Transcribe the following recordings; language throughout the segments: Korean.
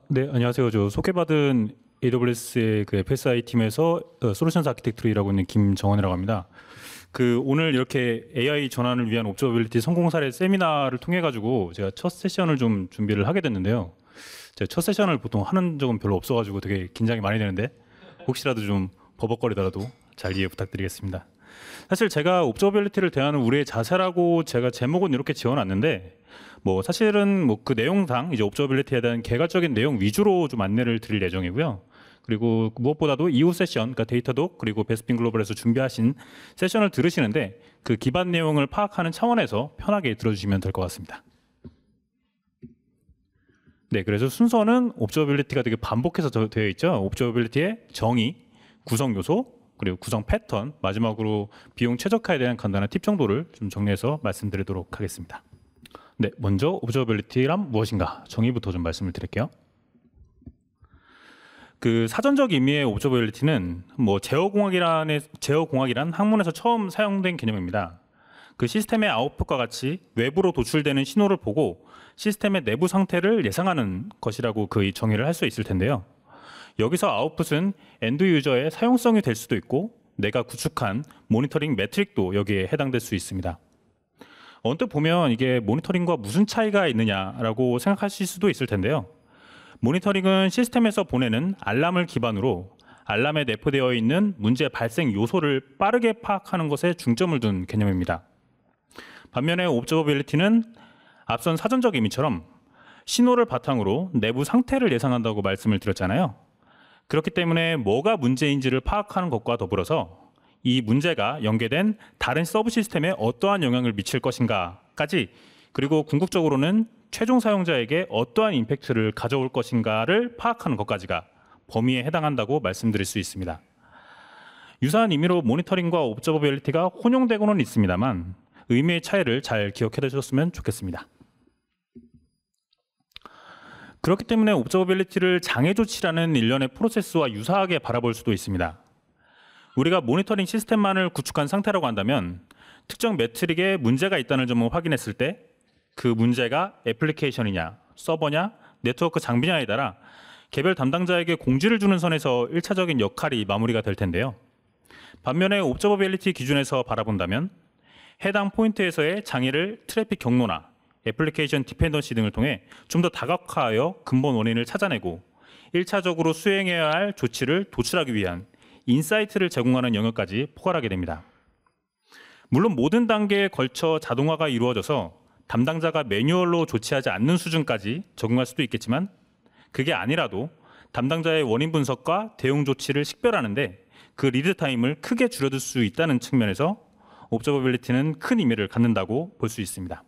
네, 안녕하세요. 저 소개받은 AWS의 그 FSI 팀에서 솔루션스 아키텍트로 일하고 있는 김정원이라고 합니다. 오늘 이렇게 AI 전환을 위한 옵저버빌리티 성공 사례 세미나를 통해 가지고 제가 첫 세션을 좀 준비를 하게 됐는데요. 제가 첫 세션을 보통 하는 적은 별로 없어가지고 되게 긴장이 많이 되는데 혹시라도 좀 버벅거리더라도 잘 이해 부탁드리겠습니다. 사실 제가 옵저버빌리티를 대하는 우리의 자세라고 제가 제목은 이렇게 지어놨는데 사실은 그 내용상 이제 옵저버빌리티에 대한 개괄적인 내용 위주로 좀 안내를 드릴 예정이고요. 그리고 무엇보다도 이후 세션, 그러니까 데이터독 그리고 베스핀 글로벌에서 준비하신 세션을 들으시는데 그 기반 내용을 파악하는 차원에서 편하게 들어주시면 될 것 같습니다. 네, 그래서 순서는 옵저버빌리티가 되게 반복해서 되어 있죠. 옵저버빌리티의 정의, 구성 요소, 그리고 구성 패턴, 마지막으로 비용 최적화에 대한 간단한 팁 정도를 좀 정리해서 말씀드리도록 하겠습니다. 네, 먼저 옵저버빌리티란 무엇인가 정의부터 좀 말씀을 드릴게요. 그 사전적 의미의 옵저버빌리티는 제어공학이란 학문에서 처음 사용된 개념입니다. 그 시스템의 아웃풋과 같이 외부로 도출되는 신호를 보고 시스템의 내부 상태를 예상하는 것이라고 그 정의를 할 수 있을 텐데요. 여기서 아웃풋은 엔드 유저의 사용성이 될 수도 있고 내가 구축한 모니터링 매트릭도 여기에 해당될 수 있습니다. 언뜻 보면 이게 모니터링과 무슨 차이가 있느냐라고 생각하실 수도 있을 텐데요. 모니터링은 시스템에서 보내는 알람을 기반으로 알람에 내포되어 있는 문제 발생 요소를 빠르게 파악하는 것에 중점을 둔 개념입니다. 반면에 옵저버빌리티는 앞선 사전적 의미처럼 신호를 바탕으로 내부 상태를 예상한다고 말씀을 드렸잖아요. 그렇기 때문에 뭐가 문제인지를 파악하는 것과 더불어서 이 문제가 연계된 다른 서브 시스템에 어떠한 영향을 미칠 것인가까지, 그리고 궁극적으로는 최종 사용자에게 어떠한 임팩트를 가져올 것인가를 파악하는 것까지가 범위에 해당한다고 말씀드릴 수 있습니다. 유사한 의미로 모니터링과 옵저버빌리티가 혼용되고는 있습니다만 의미의 차이를 잘 기억해 두셨으면 좋겠습니다. 그렇기 때문에 옵저버빌리티를 장애 조치라는 일련의 프로세스와 유사하게 바라볼 수도 있습니다. 우리가 모니터링 시스템만을 구축한 상태라고 한다면 특정 매트릭에 문제가 있다는 점을 확인했을 때 그 문제가 애플리케이션이냐, 서버냐, 네트워크 장비냐에 따라 개별 담당자에게 공지를 주는 선에서 1차적인 역할이 마무리가 될 텐데요. 반면에 옵저버빌리티 기준에서 바라본다면 해당 포인트에서의 장애를 트래픽 경로나 애플리케이션 디펜던시 등을 통해 좀 더 다각화하여 근본 원인을 찾아내고 1차적으로 수행해야 할 조치를 도출하기 위한 인사이트를 제공하는 영역까지 포괄하게 됩니다. 물론 모든 단계에 걸쳐 자동화가 이루어져서 담당자가 매뉴얼로 조치하지 않는 수준까지 적용할 수도 있겠지만 그게 아니라도 담당자의 원인 분석과 대응 조치를 식별하는데 그 리드 타임을 크게 줄여줄 수 있다는 측면에서 옵저버빌리티는 큰 의미를 갖는다고 볼 수 있습니다.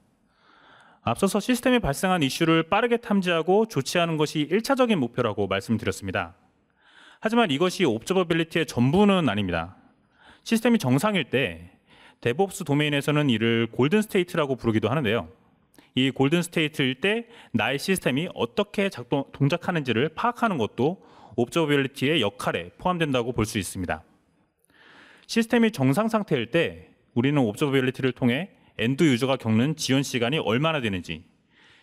앞서서 시스템에 발생한 이슈를 빠르게 탐지하고 조치하는 것이 1차적인 목표라고 말씀드렸습니다. 하지만 이것이 옵저버빌리티의 전부는 아닙니다. 시스템이 정상일 때 데브옵스 도메인에서는 이를 골든 스테이트라고 부르기도 하는데요. 이 골든 스테이트일 때 나의 시스템이 어떻게 동작하는지를 파악하는 것도 옵저버빌리티의 역할에 포함된다고 볼 수 있습니다. 시스템이 정상 상태일 때 우리는 옵저버빌리티를 통해 엔드 유저가 겪는 지연 시간이 얼마나 되는지,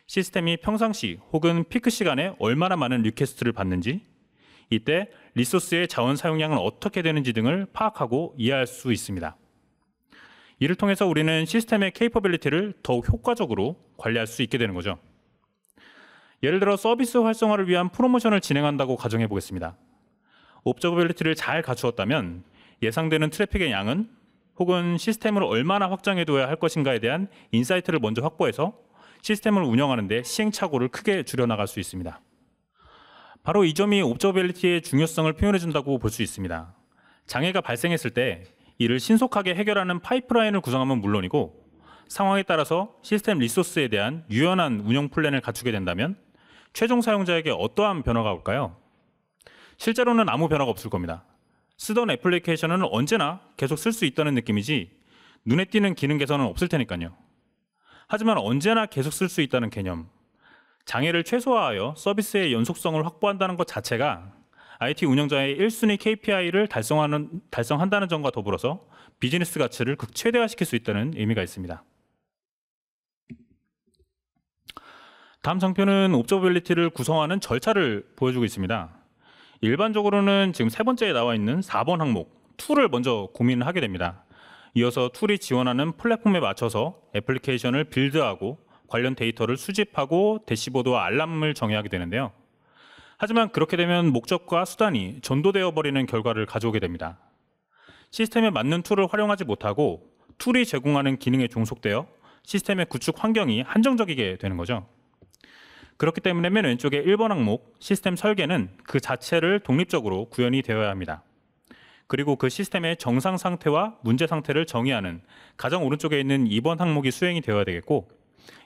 시스템이 평상시 혹은 피크 시간에 얼마나 많은 리퀘스트를 받는지, 이때 리소스의 자원 사용량은 어떻게 되는지 등을 파악하고 이해할 수 있습니다. 이를 통해서 우리는 시스템의 케이퍼빌리티를 더욱 효과적으로 관리할 수 있게 되는 거죠. 예를 들어 서비스 활성화를 위한 프로모션을 진행한다고 가정해 보겠습니다. 옵저버빌리티를 잘 갖추었다면 예상되는 트래픽의 양은 혹은 시스템을 얼마나 확장해둬야 할 것인가에 대한 인사이트를 먼저 확보해서 시스템을 운영하는 데 시행착오를 크게 줄여나갈 수 있습니다. 바로 이 점이 옵저버빌리티의 중요성을 표현해준다고 볼 수 있습니다. 장애가 발생했을 때 이를 신속하게 해결하는 파이프라인을 구성하면 물론이고 상황에 따라서 시스템 리소스에 대한 유연한 운영 플랜을 갖추게 된다면 최종 사용자에게 어떠한 변화가 올까요? 실제로는 아무 변화가 없을 겁니다. 쓰던 애플리케이션은 언제나 계속 쓸 수 있다는 느낌이지 눈에 띄는 기능 개선은 없을 테니까요. 하지만 언제나 계속 쓸 수 있다는 개념, 장애를 최소화하여 서비스의 연속성을 확보한다는 것 자체가 IT 운영자의 1순위 KPI를 달성한다는 점과 더불어서 비즈니스 가치를 극최대화시킬 수 있다는 의미가 있습니다. 다음 장표는 옵저버빌리티를 구성하는 절차를 보여주고 있습니다. 일반적으로는 지금 세 번째에 나와 있는 4번 항목 툴을 먼저 고민을 하게 됩니다. 이어서 툴이 지원하는 플랫폼에 맞춰서 애플리케이션을 빌드하고 관련 데이터를 수집하고 대시보드와 알람을 정해야 하게 되는데요. 하지만 그렇게 되면 목적과 수단이 전도되어 버리는 결과를 가져오게 됩니다. 시스템에 맞는 툴을 활용하지 못하고 툴이 제공하는 기능에 종속되어 시스템의 구축 환경이 한정적이게 되는 거죠. 그렇기 때문에 맨 왼쪽의 1번 항목 시스템 설계는 그 자체를 독립적으로 구현이 되어야 합니다. 그리고 그 시스템의 정상 상태와 문제 상태를 정의하는 가장 오른쪽에 있는 2번 항목이 수행이 되어야 되겠고,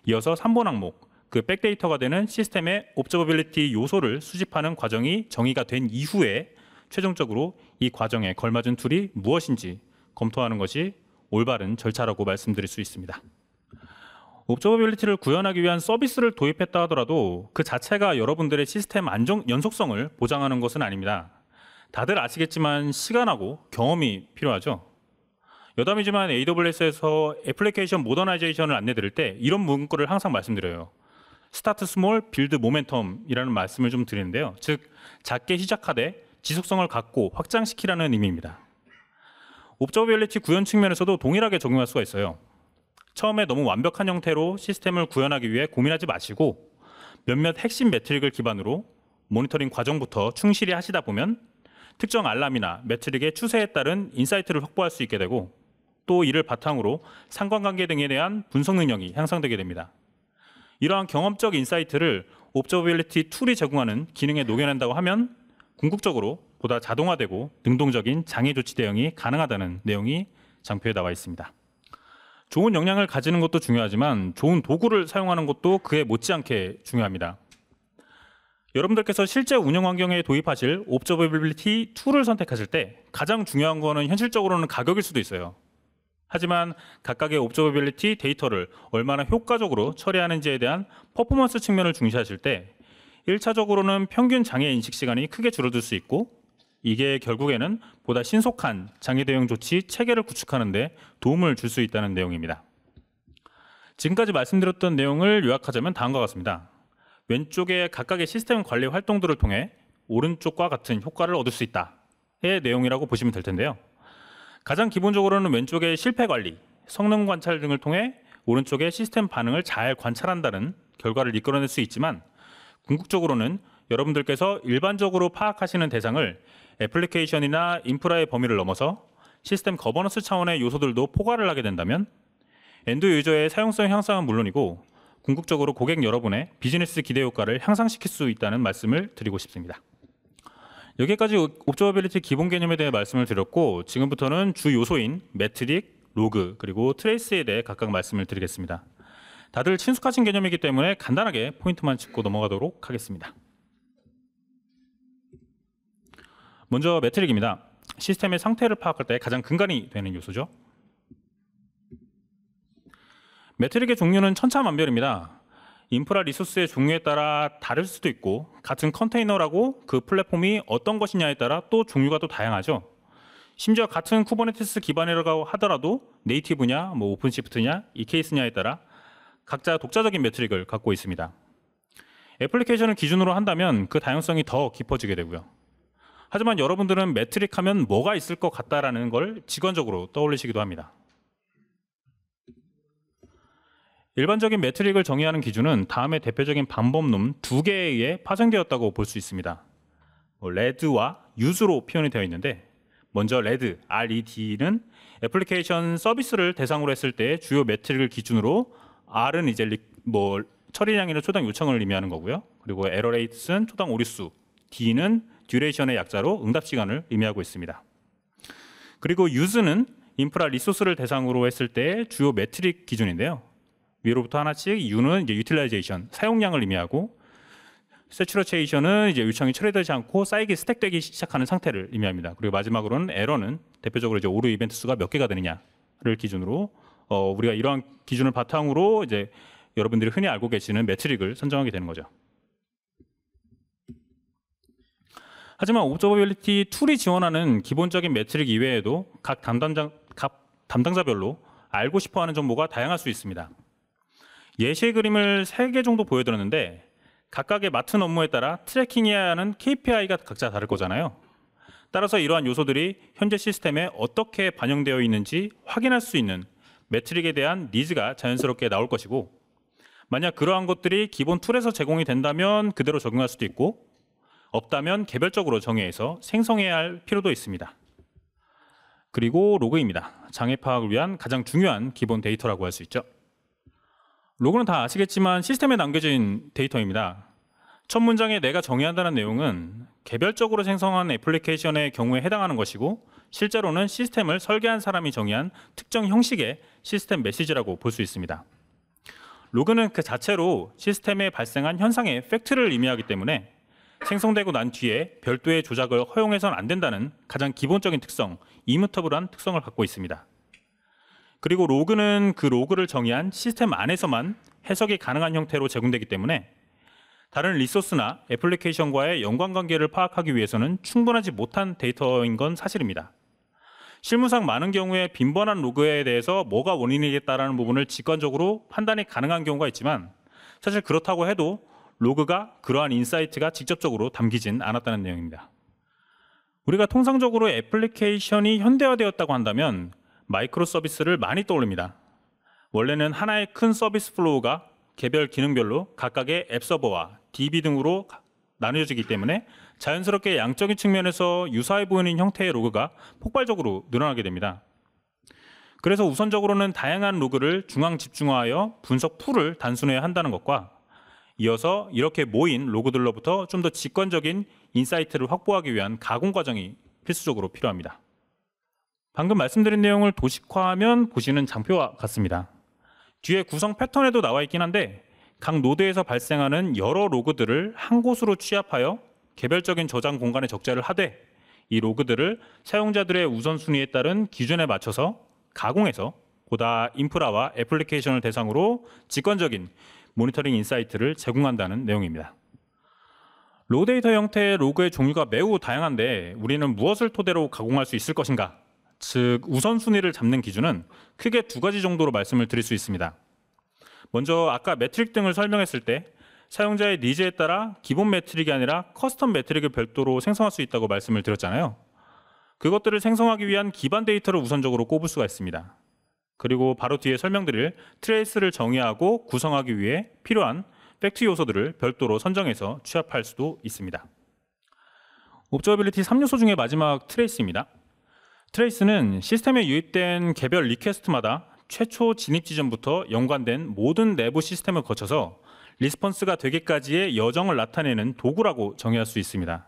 이어서 3번 항목 그 백데이터가 되는 시스템의 옵저버빌리티 요소를 수집하는 과정이 정의가 된 이후에 최종적으로 이 과정에 걸맞은 툴이 무엇인지 검토하는 것이 올바른 절차라고 말씀드릴 수 있습니다. 옵저버빌리티를 구현하기 위한 서비스를 도입했다 하더라도 그 자체가 여러분들의 시스템 연속성을 보장하는 것은 아닙니다. 다들 아시겠지만 시간하고 경험이 필요하죠. 여담이지만 AWS에서 애플리케이션 모더나이제이션을 안내드릴 때 이런 문구를 항상 말씀드려요. 스타트 스몰, 빌드 모멘텀이라는 말씀을 좀 드리는데요. 즉 작게 시작하되 지속성을 갖고 확장시키라는 의미입니다. 옵저버빌리티 구현 측면에서도 동일하게 적용할 수가 있어요. 처음에 너무 완벽한 형태로 시스템을 구현하기 위해 고민하지 마시고 몇몇 핵심 매트릭을 기반으로 모니터링 과정부터 충실히 하시다 보면 특정 알람이나 매트릭의 추세에 따른 인사이트를 확보할 수 있게 되고, 또 이를 바탕으로 상관관계 등에 대한 분석 능력이 향상되게 됩니다. 이러한 경험적 인사이트를 옵저버빌리티 툴이 제공하는 기능에 녹여낸다고 하면 궁극적으로 보다 자동화되고 능동적인 장애 조치 대응이 가능하다는 내용이 장표에 나와 있습니다. 좋은 역량을 가지는 것도 중요하지만 좋은 도구를 사용하는 것도 그에 못지않게 중요합니다. 여러분들께서 실제 운영 환경에 도입하실 옵저버빌리티 툴을 선택하실 때 가장 중요한 거는 현실적으로는 가격일 수도 있어요. 하지만 각각의 옵저버빌리티 데이터를 얼마나 효과적으로 처리하는지에 대한 퍼포먼스 측면을 중시하실 때 1차적으로는 평균 장애 인식 시간이 크게 줄어들 수 있고, 이게 결국에는 보다 신속한 장애 대응 조치 체계를 구축하는 데 도움을 줄 수 있다는 내용입니다. 지금까지 말씀드렸던 내용을 요약하자면 다음과 같습니다. 왼쪽에 각각의 시스템 관리 활동들을 통해 오른쪽과 같은 효과를 얻을 수 있다의 내용이라고 보시면 될 텐데요. 가장 기본적으로는 왼쪽의 실패 관리, 성능 관찰 등을 통해 오른쪽의 시스템 반응을 잘 관찰한다는 결과를 이끌어낼 수 있지만, 궁극적으로는 여러분들께서 일반적으로 파악하시는 대상을 애플리케이션이나 인프라의 범위를 넘어서 시스템 거버넌스 차원의 요소들도 포괄을 하게 된다면 엔드 유저의 사용성 향상은 물론이고 궁극적으로 고객 여러분의 비즈니스 기대 효과를 향상시킬 수 있다는 말씀을 드리고 싶습니다. 여기까지 옵저버빌리티 기본 개념에 대해 말씀을 드렸고, 지금부터는 주 요소인 매트릭, 로그, 그리고 트레이스에 대해 각각 말씀을 드리겠습니다. 다들 친숙하신 개념이기 때문에 간단하게 포인트만 짚고 넘어가도록 하겠습니다. 먼저 매트릭입니다. 시스템의 상태를 파악할 때 가장 근간이 되는 요소죠. 매트릭의 종류는 천차만별입니다. 인프라 리소스의 종류에 따라 다를 수도 있고, 같은 컨테이너라고 그 플랫폼이 어떤 것이냐에 따라 또 종류가 또 다양하죠. 심지어 같은 쿠버네티스 기반이라고 하더라도 네이티브냐, 오픈시프트냐, EKS냐에 따라 각자 독자적인 매트릭을 갖고 있습니다. 애플리케이션을 기준으로 한다면 그 다양성이 더 깊어지게 되고요. 하지만 여러분들은 매트릭 하면 뭐가 있을 것 같다라는 걸 직관적으로 떠올리시기도 합니다. 일반적인 매트릭을 정의하는 기준은 다음의 대표적인 방법론 2개에 의해 파생되었다고 볼 수 있습니다. 레드와 유즈로 표현이 되어 있는데, 먼저 레드, RED는 애플리케이션 서비스를 대상으로 했을 때 주요 매트릭을 기준으로, R은 이제 처리량이나 초당 요청을 의미하는 거고요. 그리고 에러 레이트는 초당 오류수, D는 듀레이션의 약자로 응답 시간을 의미하고 있습니다. 그리고 유즈는 인프라 리소스를 대상으로 했을 때 주요 매트릭 기준인데요. 위로부터 하나씩 U는 이제 유틸라이제이션, 사용량을 의미하고, 세츄러체이션은 이제 요청이 처리되지 않고 쌓이기 스택되기 시작하는 상태를 의미합니다. 그리고 마지막으로는 에러는 대표적으로 이제 오류 이벤트 수가 몇 개가 되느냐를 기준으로 우리가 이러한 기준을 바탕으로 이제 여러분들이 흔히 알고 계시는 매트릭을 선정하게 되는 거죠. 하지만 옵저버빌리티 툴이 지원하는 기본적인 매트릭 이외에도 각 담당자별로 알고 싶어하는 정보가 다양할 수 있습니다. 예시의 그림을 3개 정도 보여드렸는데 각각의 맡은 업무에 따라 트래킹해야 하는 KPI가 각자 다를 거잖아요. 따라서 이러한 요소들이 현재 시스템에 어떻게 반영되어 있는지 확인할 수 있는 매트릭에 대한 니즈가 자연스럽게 나올 것이고, 만약 그러한 것들이 기본 툴에서 제공이 된다면 그대로 적용할 수도 있고, 없다면 개별적으로 정의해서 생성해야 할 필요도 있습니다. 그리고 로그입니다. 장애 파악을 위한 가장 중요한 기본 데이터라고 할 수 있죠. 로그는 다 아시겠지만 시스템에 남겨진 데이터입니다. 첫 문장에 내가 정의한다는 내용은 개별적으로 생성한 애플리케이션의 경우에 해당하는 것이고, 실제로는 시스템을 설계한 사람이 정의한 특정 형식의 시스템 메시지라고 볼 수 있습니다. 로그는 그 자체로 시스템에 발생한 현상의 팩트를 의미하기 때문에 생성되고 난 뒤에 별도의 조작을 허용해서는 안 된다는 가장 기본적인 특성, 이뮤터블한 특성을 갖고 있습니다. 그리고 로그는 그 로그를 정의한 시스템 안에서만 해석이 가능한 형태로 제공되기 때문에 다른 리소스나 애플리케이션과의 연관관계를 파악하기 위해서는 충분하지 못한 데이터인 건 사실입니다. 실무상 많은 경우에 빈번한 로그에 대해서 뭐가 원인이겠다라는 부분을 직관적으로 판단이 가능한 경우가 있지만, 사실 그렇다고 해도 로그가 그러한 인사이트가 직접적으로 담기진 않았다는 내용입니다. 우리가 통상적으로 애플리케이션이 현대화되었다고 한다면 마이크로 서비스를 많이 떠올립니다. 원래는 하나의 큰 서비스 플로우가 개별 기능별로 각각의 앱 서버와 DB 등으로 나누어지기 때문에 자연스럽게 양적인 측면에서 유사해 보이는 형태의 로그가 폭발적으로 늘어나게 됩니다. 그래서 우선적으로는 다양한 로그를 중앙 집중화하여 분석 풀을 단순화해야 한다는 것과, 이어서 이렇게 모인 로그들로부터 좀 더 직관적인 인사이트를 확보하기 위한 가공 과정이 필수적으로 필요합니다. 방금 말씀드린 내용을 도식화하면 보시는 장표와 같습니다. 뒤에 구성 패턴에도 나와 있긴 한데 각 노드에서 발생하는 여러 로그들을 한 곳으로 취합하여 개별적인 저장 공간에 적재를 하되, 이 로그들을 사용자들의 우선순위에 따른 기준에 맞춰서 가공해서 보다 인프라와 애플리케이션을 대상으로 직관적인 모니터링 인사이트를 제공한다는 내용입니다. 로 데이터 형태의 로그의 종류가 매우 다양한데 우리는 무엇을 토대로 가공할 수 있을 것인가? 즉 우선순위를 잡는 기준은 크게 2가지 정도로 말씀을 드릴 수 있습니다. 먼저 아까 매트릭 등을 설명했을 때 사용자의 니즈에 따라 기본 매트릭이 아니라 커스텀 매트릭을 별도로 생성할 수 있다고 말씀을 드렸잖아요. 그것들을 생성하기 위한 기반 데이터를 우선적으로 꼽을 수가 있습니다. 그리고 바로 뒤에 설명드릴 트레이스를 정의하고 구성하기 위해 필요한 팩트 요소들을 별도로 선정해서 취합할 수도 있습니다. 옵저버빌리티 3요소 중에 마지막 트레이스입니다. 트레이스는 시스템에 유입된 개별 리퀘스트마다 최초 진입 지점부터 연관된 모든 내부 시스템을 거쳐서 리스폰스가 되기까지의 여정을 나타내는 도구라고 정의할 수 있습니다.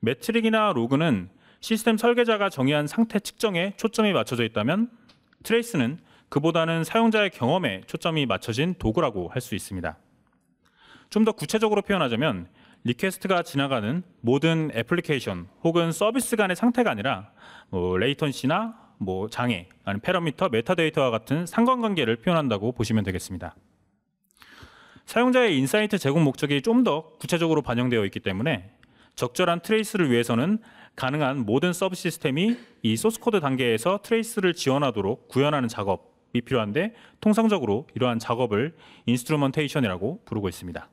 매트릭이나 로그는 시스템 설계자가 정의한 상태 측정에 초점이 맞춰져 있다면, 트레이스는 그보다는 사용자의 경험에 초점이 맞춰진 도구라고 할 수 있습니다. 좀 더 구체적으로 표현하자면 리퀘스트가 지나가는 모든 애플리케이션 혹은 서비스 간의 상태가 아니라 레이턴시나 장애, 아니면 패러미터, 메타데이터와 같은 상관관계를 표현한다고 보시면 되겠습니다. 사용자의 인사이트 제공 목적이 좀 더 구체적으로 반영되어 있기 때문에 적절한 트레이스를 위해서는 가능한 모든 서브 시스템이 이 소스코드 단계에서 트레이스를 지원하도록 구현하는 작업이 필요한데, 통상적으로 이러한 작업을 인스트루먼테이션이라고 부르고 있습니다.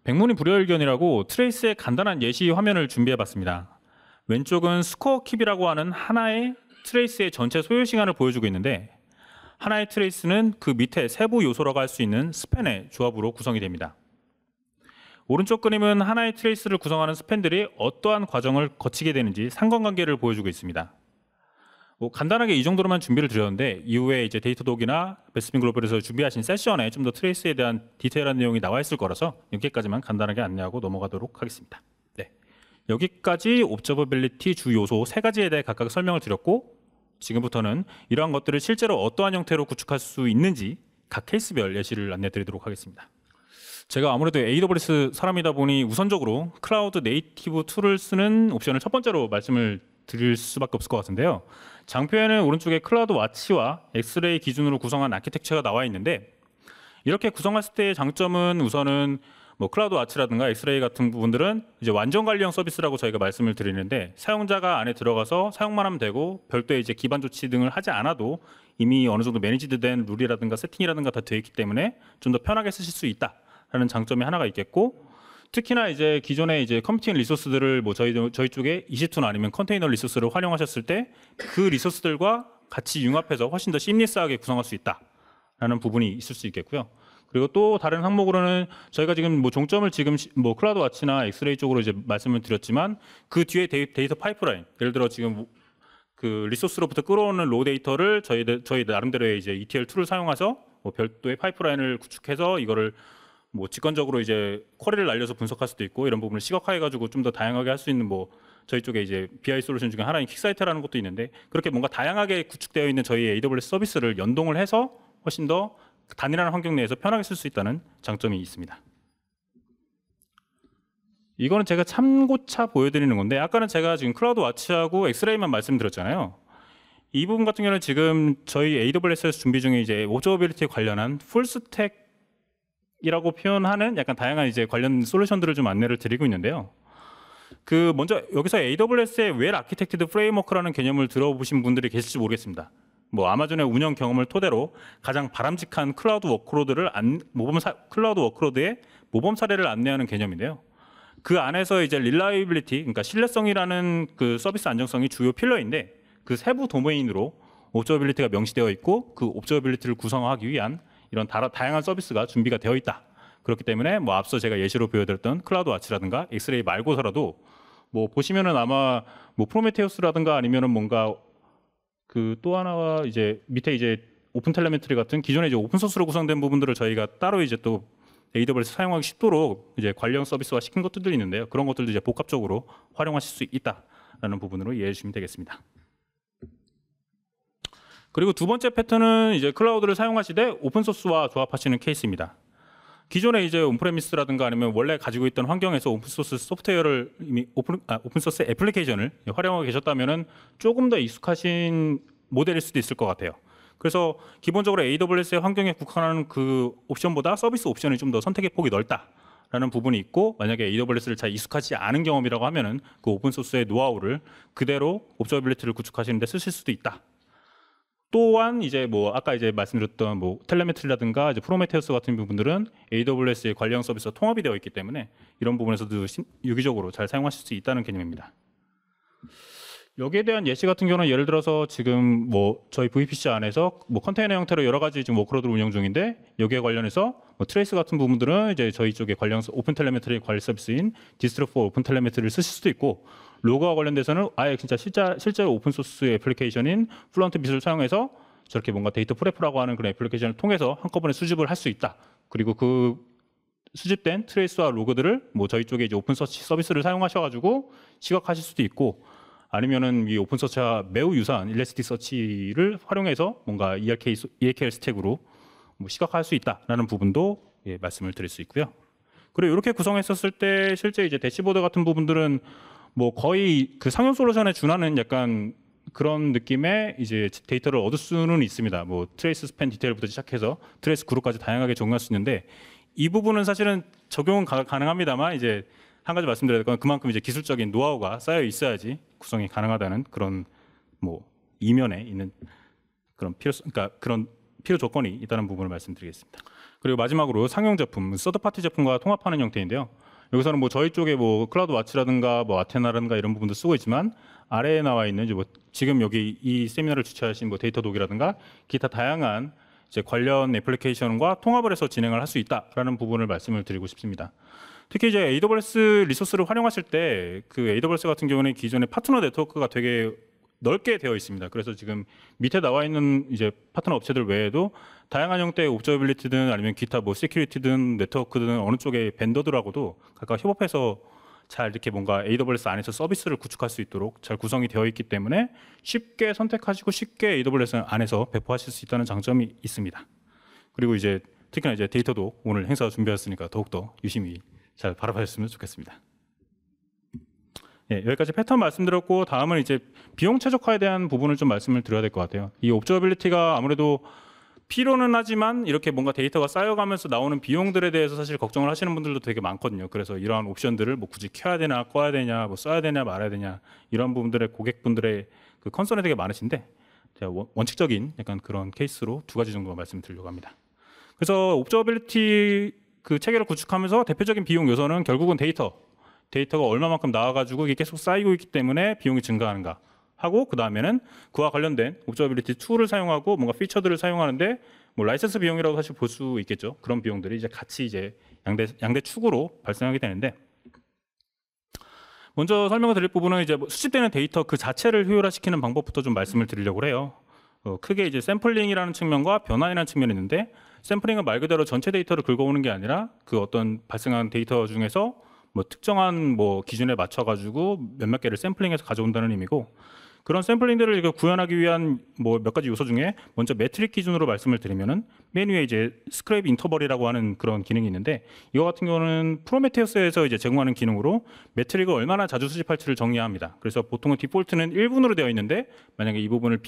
백문이 불여일견이라고 트레이스의 간단한 예시 화면을 준비해봤습니다. 왼쪽은 스코어 킵이라고 하는 하나의 트레이스의 전체 소요 시간을 보여주고 있는데, 하나의 트레이스는 그 밑에 세부 요소라고 할 수 있는 스팬의 조합으로 구성이 됩니다. 오른쪽 그림은 하나의 트레이스를 구성하는 스팬들이 어떠한 과정을 거치게 되는지 상관관계를 보여주고 있습니다. 간단하게 이 정도로만 준비를 드렸는데, 이후에 이제 데이터독이나 베스핀 글로벌에서 준비하신 세션에 좀 더 트레이스에 대한 디테일한 내용이 나와 있을 거라서 여기까지만 간단하게 안내하고 넘어가도록 하겠습니다. 네. 여기까지 옵저버빌리티 주 요소 3가지에 대해 각각 설명을 드렸고, 지금부터는 이러한 것들을 실제로 어떠한 형태로 구축할 수 있는지 각 케이스별 예시를 안내 드리도록 하겠습니다. 제가 아무래도 AWS 사람이다 보니 우선적으로 클라우드 네이티브 툴을 쓰는 옵션을 첫 번째로 말씀을 드릴 수밖에 없을 것 같은데요. 장표에는 오른쪽에 클라우드 와치와 엑스레이 기준으로 구성한 아키텍처가 나와 있는데, 이렇게 구성했을 때의 장점은 우선은 뭐 클라우드 와치라든가 엑스레이 같은 부분들은 이제 완전 관리형 서비스라고 저희가 말씀을 드리는데 사용자가 안에 들어가서 사용만 하면 되고 별도의 이제 기반 조치 등을 하지 않아도 이미 어느 정도 매니지드된 룰이라든가 세팅이라든가 다 되어 있기 때문에 좀 더 편하게 쓰실 수 있다라는 장점이 하나가 있겠고, 특히나 이제 기존의 이제 컴퓨팅 리소스들을 뭐 저희 쪽에 EC2나 아니면 컨테이너 리소스를 활용하셨을 때 그 리소스들과 같이 융합해서 훨씬 더 시미리스하게 구성할 수 있다라는 부분이 있을 수 있겠고요. 그리고 또 다른 항목으로는 저희가 지금 뭐 종점을 지금 뭐 클라우드 와치나 엑스레이 쪽으로 이제 말씀을 드렸지만 그 뒤에 데이터 파이프라인, 예를 들어 지금 그 리소스로부터 끌어오는 로 데이터를 저희 나름대로의 이제 ETL 툴을 사용해서 뭐 별도의 파이프라인을 구축해서 이거를 뭐 직관적으로 이제 쿼리를 날려서 분석할 수도 있고, 이런 부분을 시각화해가지고 좀 더 다양하게 할 수 있는 뭐 저희 쪽에 이제 BI 솔루션 중에 하나인 킥사이트라는 것도 있는데, 그렇게 뭔가 다양하게 구축되어 있는 저희 AWS 서비스를 연동을 해서 훨씬 더 단일한 환경 내에서 편하게 쓸 수 있다는 장점이 있습니다. 이거는 제가 참고차 보여드리는 건데, 아까는 제가 지금 클라우드 와치하고 엑스레이만 말씀드렸잖아요. 이 부분 같은 경우는 지금 저희 AWS에서 준비 중에 이제 오브저버빌리티 관련한 풀스택이라고 표현하는 약간 다양한 이제 관련 솔루션들을 좀 안내를 드리고 있는데요. 그 먼저 여기서 AWS의 웰 아키텍티드 프레임워크라는 개념을 들어보신 분들이 계실지 모르겠습니다. 뭐 아마존의 운영 경험을 토대로 가장 바람직한 클라우드 워크로드의 모범 사례를 안내하는 개념인데요. 그 안에서 이제 릴라이빌리티, 그러니까 신뢰성이라는 그 서비스 안정성이 주요 필러인데, 그 세부 도메인으로 옵저버빌리티가 명시되어 있고 그 옵저버빌리티를 구성하기 위한 이런 다양한 서비스가 준비가 되어 있다. 그렇기 때문에 뭐 앞서 제가 예시로 보여드렸던 클라우드 와치라든가 엑스레이 말고서라도 뭐 보시면은 아마 뭐 프로메테우스라든가 아니면은 뭔가 그 또 하나가 이제 밑에 이제 오픈 텔레메트리 같은 기존에 이제 오픈 소스로 구성된 부분들을 저희가 따로 이제 또 AWS 사용하기 쉽도록 이제 관련 서비스화 시킨 것들도 있는데요. 그런 것들도 이제 복합적으로 활용하실 수 있다라는 부분으로 이해해 주시면 되겠습니다. 그리고 두 번째 패턴은 이제 클라우드를 사용하시되 오픈 소스와 조합하시는 케이스입니다. 기존에 이제 온프레미스라든가 아니면 원래 가지고 있던 환경에서 오픈소스 소프트웨어를 이미 오픈소스 애플리케이션을 활용하고 계셨다면은 조금 더 익숙하신 모델일 수도 있을 것 같아요. 그래서 기본적으로 AWS의 환경에 국한하는 그 옵션보다 서비스 옵션이 좀 더 선택의 폭이 넓다라는 부분이 있고, 만약에 AWS를 잘 익숙하지 않은 경험이라고 하면은 그 오픈소스의 노하우를 그대로 옵저버빌리티를 구축하시는데 쓰실 수도 있다. 또한 이제 뭐 아까 이제 말씀드렸던 뭐 텔레메트리라든가 이제 프로메테우스 같은 부분들은 AWS의 관련 서비스와 통합이 되어 있기 때문에 이런 부분에서도 유기적으로 잘 사용하실 수 있다는 개념입니다. 여기에 대한 예시 같은 경우는 예를 들어서 지금 뭐 저희 VPC 안에서 뭐 컨테이너 형태로 여러 가지 지금 워크로드를 운영 중인데, 여기에 관련해서 뭐 트레이스 같은 부분들은 이제 저희 쪽에 관련 오픈 텔레메트리 관리 서비스인 디스트로4 오픈 텔레메트리를 쓰실 수도 있고, 로그와 관련돼서는 아예 진짜 실제로 오픈 소스 애플리케이션인 플런트 빗을 사용해서 저렇게 뭔가 데이터 프레프라고 하는 그런 애플리케이션을 통해서 한꺼번에 수집을 할 수 있다. 그리고 그 수집된 트레이스와 로그들을 뭐 저희 쪽에 이제 오픈 서치 서비스를 사용하셔가지고 시각하실 수도 있고, 아니면은 이 오픈 서치와 매우 유사한 일레스틱 서치를 활용해서 뭔가 ELKL 스택으로 뭐 시각할 수 있다라는 부분도 예, 말씀을 드릴 수 있고요. 그리고 이렇게 구성했었을 때 실제 이제 대시보드 같은 부분들은 뭐 거의 그 상용 솔루션에 준하는 약간 그런 느낌의 이제 데이터를 얻을 수는 있습니다. 뭐 트레이스 스팬 디테일부터 시작해서 트레이스 그룹까지 다양하게 적용할 수 있는데, 이 부분은 사실은 적용은 가능합니다만 이제 한 가지 말씀드려야 될 건 그만큼 이제 기술적인 노하우가 쌓여 있어야지 구성이 가능하다는 그런 뭐 이면에 있는 그런 그러니까 그런 필요 조건이 있다는 부분을 말씀드리겠습니다. 그리고 마지막으로 상용 제품, 서드 파티 제품과 통합하는 형태인데요. 여기서는 뭐 저희 쪽에 뭐 클라우드 와치라든가 뭐 아테나라든가 이런 부분도 쓰고 있지만, 아래에 나와 있는 이제 뭐 지금 여기 이 세미나를 주최하신 뭐 데이터독이라든가 기타 다양한 이제 관련 애플리케이션과 통합을 해서 진행을 할 수 있다라는 부분을 말씀을 드리고 싶습니다. 특히 이제 AWS 리소스를 활용하실 때 그 AWS 같은 경우는 기존의 파트너 네트워크가 되게 넓게 되어 있습니다. 그래서 지금 밑에 나와 있는 이제 파트너 업체들 외에도 다양한 형태의 옵저버빌리티든 아니면 기타 뭐 시큐리티든 네트워크든 어느 쪽의 벤더들하고도 각각 협업해서 잘 이렇게 뭔가 AWS 안에서 서비스를 구축할 수 있도록 잘 구성이 되어 있기 때문에 쉽게 선택하시고 쉽게 AWS 안에서 배포하실 수 있다는 장점이 있습니다. 그리고 이제 특히나 이제 데이터도 오늘 행사 준비하셨으니까 더욱더 유심히 잘 바라봐주셨으면 좋겠습니다. 예, 여기까지 패턴 말씀드렸고, 다음은 이제 비용 최적화에 대한 부분을 좀 말씀을 드려야 될 것 같아요. 이 옵저버빌리티가 아무래도 필요는 하지만 이렇게 뭔가 데이터가 쌓여가면서 나오는 비용들에 대해서 사실 걱정을 하시는 분들도 되게 많거든요. 그래서 이러한 옵션들을 뭐 굳이 켜야 되나 꺼야 되냐, 뭐 써야 되냐 말아야 되냐 이런 부분들의 고객분들의 그 컨설이 되게 많으신데 제가 원칙적인 약간 그런 케이스로 두 가지 정도 말씀드리려고 합니다. 그래서 옵저버빌리티 그 체계를 구축하면서 대표적인 비용 요소는 결국은 데이터가 얼마만큼 나와가지고 이게 계속 쌓이고 있기 때문에 비용이 증가하는가 하고, 그 다음에는 그와 관련된 옵저버빌리티 툴을 사용하고 뭔가 피처들을 사용하는데 뭐 라이센스 비용이라고 사실 볼 수 있겠죠. 그런 비용들이 이제 같이 이제 양대 축으로 발생하게 되는데, 먼저 설명을 드릴 부분은 이제 수집되는 데이터 그 자체를 효율화시키는 방법부터 좀 말씀을 드리려고 해요. 크게 이제 샘플링이라는 측면과 변환이라는 측면이 있는데, 샘플링은 말 그대로 전체 데이터를 긁어오는 게 아니라 그 어떤 발생한 데이터 중에서 뭐 특정한 뭐 기준에 맞춰가지고 몇몇 개를 샘플링해서 가져온다는 의미고, 그런 샘플링들을 구현하기 위한 뭐 몇 가지 요소 중에 먼저 매트릭 기준으로 말씀을 드리면은 맨 위에 이제 스크랩 인터벌이라고 하는 그런 기능이 있는데, 이거 같은 경우는 프로메테우스에서 이제 제공하는 기능으로 매트릭을 얼마나 자주 수집할지를 정의해야 합니다. 그래서 보통은 디폴트는 1분으로 되어 있는데, 만약에 이 부분을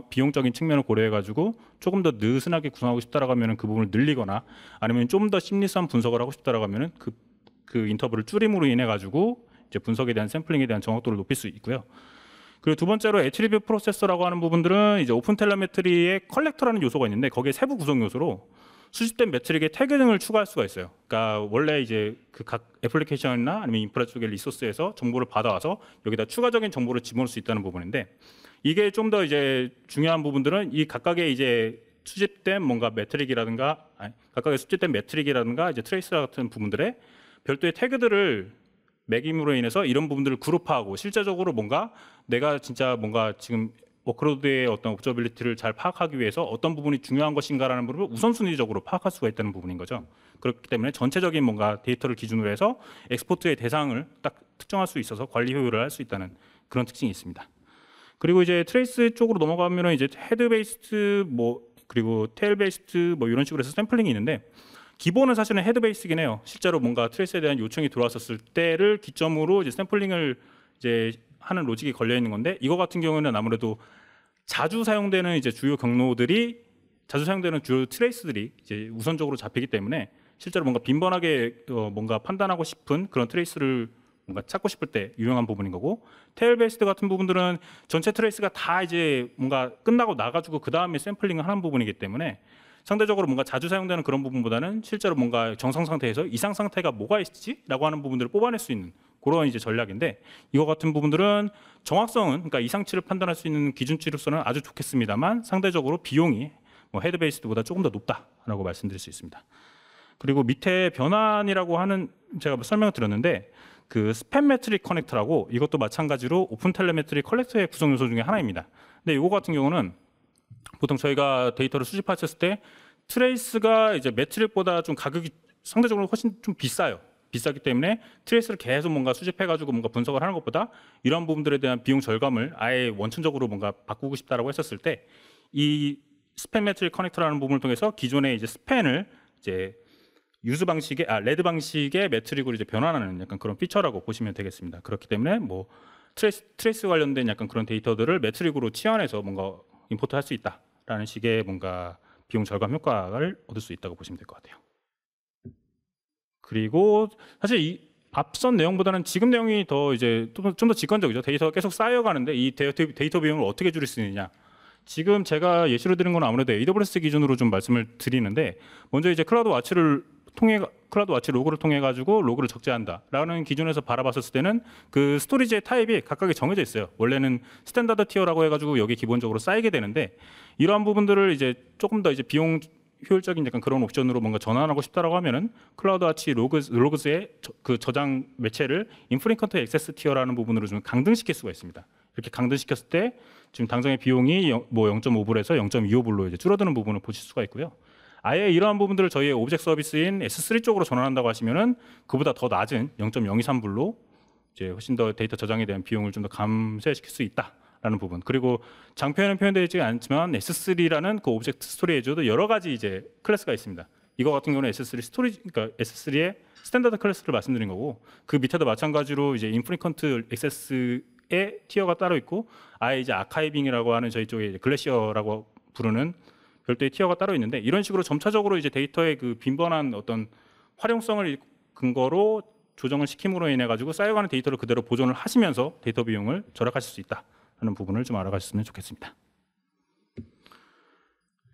비용적인 측면을 고려해 가지고 조금 더 느슨하게 구성하고 싶다라고 하면은 그 부분을 늘리거나, 아니면 좀 더 심리성 분석을 하고 싶다라고 하면은 그 인터벌을 줄임으로 인해 가지고 이제 분석에 대한 샘플링에 대한 정확도를 높일 수 있고요. 그리고 두 번째로 애트리뷰트 프로세서라고 하는 부분들은 이제 오픈 텔레메트리의 컬렉터라는 요소가 있는데, 거기에 세부 구성 요소로 수집된 매트릭에 태그 등을 추가할 수가 있어요. 그러니까 원래 이제 그 각 애플리케이션이나 아니면 인프라 쪽의 리소스에서 정보를 받아와서 여기다 추가적인 정보를 집어넣을 수 있다는 부분인데, 이게 좀 더 이제 중요한 부분들은 이 각각의 이제 수집된 뭔가 매트릭이라든가 각각의 수집된 매트릭이라든가 이제 트레이스 같은 부분들의 별도의 태그들을 매김으로 인해서 이런 부분들을 그룹화하고, 실제적으로 뭔가 내가 진짜 뭔가 지금 워크로드의 어떤 옵저빌리티를 잘 파악하기 위해서 어떤 부분이 중요한 것인가라는 부분을 우선순위적으로 파악할 수가 있다는 부분인 거죠. 그렇기 때문에 전체적인 뭔가 데이터를 기준으로 해서 엑스포트의 대상을 딱 특정할 수 있어서 관리 효율을 할 수 있다는 그런 특징이 있습니다. 그리고 이제 트레이스 쪽으로 넘어가면은 이제 헤드 베이스드 뭐 그리고 테일 베이스드 뭐 이런 식으로 해서 샘플링이 있는데, 기본은 사실은 헤드 베이스이긴 해요. 실제로 뭔가 트레이스에 대한 요청이 들어왔었을 때를 기점으로 이제 샘플링을 이제 하는 로직이 걸려 있는 건데, 이거 같은 경우는 아무래도 자주 사용되는 이제 주요 경로들이 자주 사용되는 주요 트레이스들이 이제 우선적으로 잡히기 때문에 실제로 뭔가 빈번하게 뭔가 판단하고 싶은 그런 트레이스를 뭔가 찾고 싶을 때 유용한 부분인 거고, 테일 베이스드 같은 부분들은 전체 트레이스가 다 이제 뭔가 끝나고 나가지고 그 다음에 샘플링을 하는 부분이기 때문에 상대적으로 뭔가 자주 사용되는 그런 부분보다는 실제로 뭔가 정상 상태에서 이상 상태가 뭐가 있지라고 하는 부분들을 뽑아낼 수 있는 그런 이제 전략인데, 이거 같은 부분들은 정확성은 그러니까 이상치를 판단할 수 있는 기준치로서는 아주 좋겠습니다만 상대적으로 비용이 뭐 헤드 베이스드보다 조금 더 높다라고 말씀드릴 수 있습니다. 그리고 밑에 변환이라고 하는 제가 설명을 드렸는데, 그 스팸 매트릭 커넥터라고 이것도 마찬가지로 오픈 텔레메트리 컬렉터의 구성 요소 중에 하나입니다. 근데 이거 같은 경우는 보통 저희가 데이터를 수집하셨을 때 트레이스가 이제 매트릭보다 좀 가격이 상대적으로 훨씬 좀 비싸기 때문에 트레이스를 계속 뭔가 수집해가지고 뭔가 분석을 하는 것보다 이런 부분들에 대한 비용 절감을 아예 원천적으로 뭔가 바꾸고 싶다라고 했었을 때, 이 스팸 매트릭 커넥터라는 부분을 통해서 기존의 이제 스팬을 이제 유즈 방식의 레드 방식의 매트릭으로 이제 변환하는 약간 그런 피처라고 보시면 되겠습니다. 그렇기 때문에 뭐 트레이스 관련된 약간 그런 데이터들을 매트릭으로 치환해서 뭔가 임포트할 수 있다라는 식의 뭔가 비용 절감 효과를 얻을 수 있다고 보시면 될 것 같아요. 그리고 사실 이 앞선 내용보다는 지금 내용이 더 이제 좀 더 직관적이죠. 데이터가 계속 쌓여가는데 이 데이터 비용을 어떻게 줄일 수 있느냐. 지금 제가 예시로 드린 건 아무래도 AWS 기준으로 좀 말씀을 드리는데, 먼저 이제 클라우드 와치 로그를 통해 가지고 로그를 적재한다라는 기준에서 바라봤을 때는 그 스토리지의 타입이 각각이 정해져 있어요. 원래는 스탠다드 티어라고 해가지고 여기 기본적으로 쌓이게 되는데, 이러한 부분들을 이제 조금 더 이제 비용 효율적인 약간 그런 옵션으로 뭔가 전환하고 싶다라고 하면은 클라우드 와치 로그스의 그 저장 매체를 인프리퀀트 액세스 티어라는 부분으로 좀 강등시킬 수가 있습니다. 이렇게 강등시켰을 때 지금 당장의 비용이 뭐 0.5불에서 0.25불로 이제 줄어드는 부분을 보실 수가 있고요. 아예 이러한 부분들을 저희의 오브젝트 서비스인 S3 쪽으로 전환한다고 하시면은 그보다 더 낮은 0.023불로 이제 훨씬 더 데이터 저장에 대한 비용을 좀 더 감소시킬 수 있다라는 부분. 그리고 장표에는 표현되지 않지만 S3라는 그 오브젝트 스토리지에도 여러 가지 이제 클래스가 있습니다. 이거 같은 경우는 S3 스토리지, 그러니까 S3의 스탠다드 클래스를 말씀드린 거고, 그 밑에도 마찬가지로 이제 인프리퀀트 액세스의 티어가 따로 있고, 아예 이제 아카이빙이라고 하는 저희 쪽에 글래시어라고 부르는 별도의 티어가 따로 있는데 이런 식으로 점차적으로 이제 데이터의 그 빈번한 어떤 활용성을 근거로 조정을 시킴으로 인해 가지고 쌓여가는 데이터를 그대로 보존을 하시면서 데이터 비용을 절약하실 수 있다는 부분을 좀 알아가셨으면 좋겠습니다.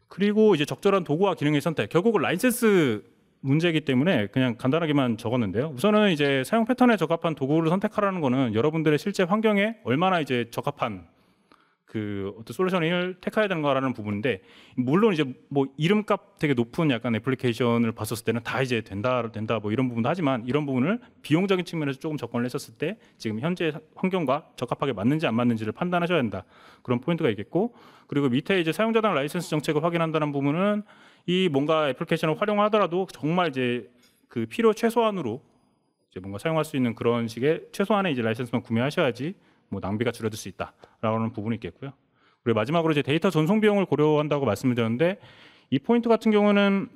그리고 이제 적절한 도구와 기능의 선택. 결국은 라이센스 문제이기 때문에 그냥 간단하게만 적었는데요. 우선은 이제 사용 패턴에 적합한 도구를 선택하라는 거는 여러분들의 실제 환경에 얼마나 이제 적합한 그 어떤 솔루션을 택해야 되는가라는 부분인데, 물론 이제 뭐 이름값 되게 높은 약간 애플리케이션을 봤었을 때는 다 이제 된다 뭐 이런 부분도 하지만, 이런 부분을 비용적인 측면에서 조금 접근을 했었을 때 지금 현재 환경과 적합하게 맞는지 안 맞는지를 판단하셔야 된다, 그런 포인트가 있겠고, 그리고 밑에 이제 사용자당 라이센스 정책을 확인한다는 부분은 이 뭔가 애플리케이션을 활용하더라도 정말 이제 그 필요 최소한으로 이제 뭔가 사용할 수 있는 그런 식의 최소한의 이제 라이센스만 구매하셔야지 뭐 낭비가 줄어들 수 있다라는 부분이 있겠고요. 그리고 마지막으로 이제 데이터 전송 비용을 고려한다고 말씀을 드렸는데, 이 포인트 같은 경우는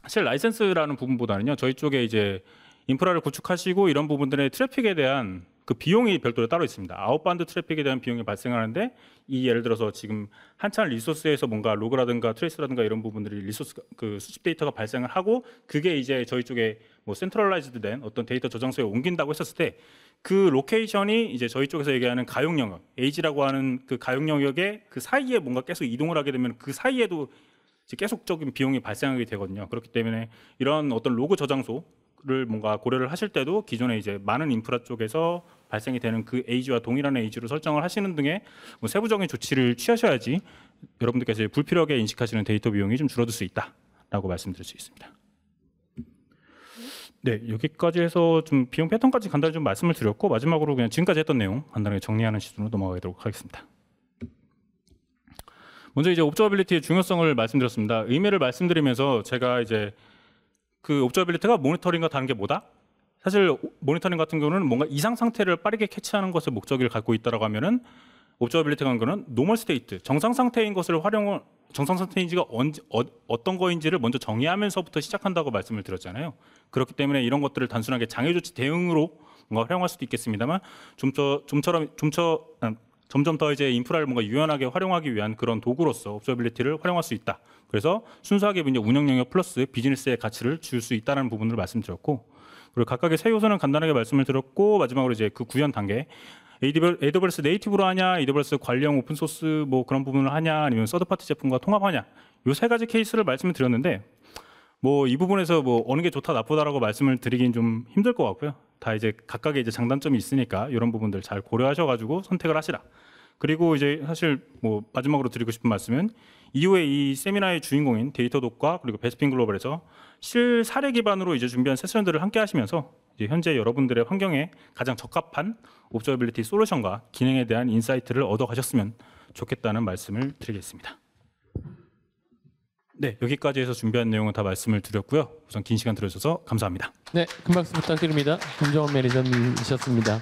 사실 라이센스라는 부분보다는요, 저희 쪽에 이제 인프라를 구축하시고 이런 부분들의 트래픽에 대한 그 비용이 별도로 따로 있습니다. 아웃바운드 트래픽에 대한 비용이 발생하는데, 이 예를 들어서 지금 한참 리소스에서 뭔가 로그라든가 트레이스라든가 이런 부분들이 리소스 그 수집 데이터가 발생을 하고, 그게 이제 저희 쪽에 뭐 센트럴라이즈드된 어떤 데이터 저장소에 옮긴다고 했었을 때, 그 로케이션이 이제 저희 쪽에서 얘기하는 가용 영역, 에이지라고 하는 그 가용 영역에 그 사이에 뭔가 계속 이동을 하게 되면 그 사이에도 이제 계속적인 비용이 발생하게 되거든요. 그렇기 때문에 이런 어떤 로그 저장소를 뭔가 고려를 하실 때도 기존에 이제 많은 인프라 쪽에서 발생이 되는 그 에이지와 동일한 에이지로 설정을 하시는 등의 뭐 세부적인 조치를 취하셔야지 여러분들께서 불필요하게 인식하시는 데이터 비용이 좀 줄어들 수 있다라고 말씀드릴 수 있습니다. 네, 여기까지 해서 좀 비용 패턴까지 간단히 좀 말씀을 드렸고, 마지막으로 그냥 지금까지 했던 내용 간단하게 정리하는 시즌으로 넘어가도록 하겠습니다. 먼저 이제 옵저버빌리티의 중요성을 말씀드렸습니다. 의미를 말씀드리면서 제가 이제 그 옵저버빌리티가 모니터링과 다른 게 뭐다? 사실 모니터링 같은 경우는 뭔가 이상 상태를 빠르게 캐치하는 것을 목적을 갖고 있다라고 하면은, 옵저버빌리티가 하는 거는 노멀 스테이트, 정상 상태인 것을 활용을, 정상 상태인지가 어떤 거인지를 먼저 정의하면서부터 시작한다고 말씀을 드렸잖아요. 그렇기 때문에 이런 것들을 단순하게 장애 조치 대응으로 뭔가 활용할 수도 있겠습니다만, 점점 더 이제 인프라를 뭔가 유연하게 활용하기 위한 그런 도구로서 옵저버빌리티를 활용할 수 있다. 그래서 순수하게 이제 운영 영역 플러스 비즈니스의 가치를 줄 수 있다는 부분을 말씀드렸고, 그리고 각각의 세 요소는 간단하게 말씀을 드렸고, 마지막으로 이제 그 구현 단계, AWS 네이티브로 하냐, AWS 관리형 오픈소스 뭐 그런 부분을 하냐, 아니면 서드파티 제품과 통합하냐, 요 세 가지 케이스를 말씀을 드렸는데, 뭐 이 부분에서 뭐 어느 게 좋다 나쁘다라고 말씀을 드리긴 좀 힘들 것 같고요. 다 이제 각각의 이제 장단점이 있으니까 이런 부분들 잘 고려하셔가지고 선택을 하시라. 그리고 이제 사실 뭐 마지막으로 드리고 싶은 말씀은, 이후에 이 세미나의 주인공인 데이터독과 그리고 베스핀 글로벌에서 실 사례 기반으로 이제 준비한 세션들을 함께 하시면서 이제 현재 여러분들의 환경에 가장 적합한 옵저버빌리티 솔루션과 기능에 대한 인사이트를 얻어 가셨으면 좋겠다는 말씀을 드리겠습니다. 네, 여기까지 해서 준비한 내용은 다 말씀을 드렸고요. 우선 긴 시간 들어주셔서 감사합니다. 네, 큰 박수 부탁드립니다. 김정원 매니저님이셨습니다.